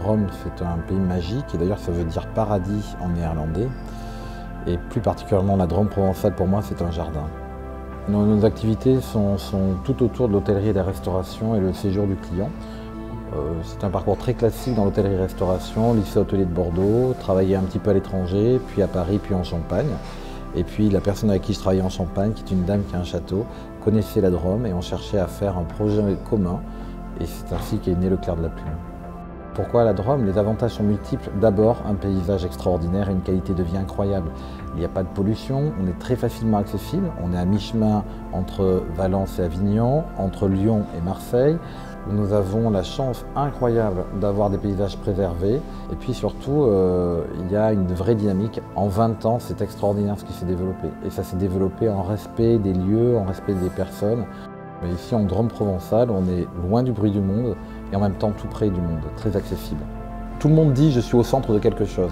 Drôme, c'est un pays magique et d'ailleurs ça veut dire paradis en néerlandais. Et plus particulièrement la Drôme provençale, pour moi, c'est un jardin. Nos activités sont tout autour de l'hôtellerie et de la restauration et le séjour du client. C'est un parcours très classique dans l'hôtellerie-restauration, lycée hôtelier de Bordeaux, travailler un petit peu à l'étranger, puis à Paris, puis en Champagne. Et puis la personne avec qui je travaillais en Champagne, qui est une dame qui a un château, connaissait la Drôme et on cherchait à faire un projet commun. Et c'est ainsi qu'est né le Clair de la Plume. Pourquoi la Drôme? Les avantages sont multiples. D'abord, un paysage extraordinaire et une qualité de vie incroyable. Il n'y a pas de pollution, on est très facilement accessible. On est à mi-chemin entre Valence et Avignon, entre Lyon et Marseille. Nous avons la chance incroyable d'avoir des paysages préservés. Et puis surtout, il y a une vraie dynamique. En 20 ans, c'est extraordinaire ce qui s'est développé. Et ça s'est développé en respect des lieux, en respect des personnes. Mais ici, en Drôme provençale, on est loin du bruit du monde et en même temps tout près du monde, très accessible. Tout le monde dit « je suis au centre de quelque chose ».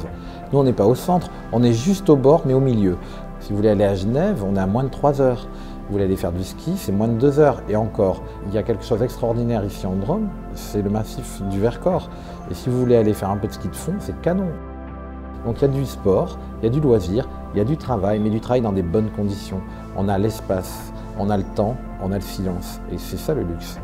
Nous, on n'est pas au centre, on est juste au bord, mais au milieu. Si vous voulez aller à Genève, on est à moins de 3 heures. Vous voulez aller faire du ski, c'est moins de 2 heures. Et encore, il y a quelque chose d'extraordinaire ici en Drôme, c'est le massif du Vercors. Et si vous voulez aller faire un peu de ski de fond, c'est canon. Donc il y a du sport, il y a du loisir, il y a du travail, mais du travail dans des bonnes conditions. On a l'espace, on a le temps, on a le silence. Et c'est ça le luxe.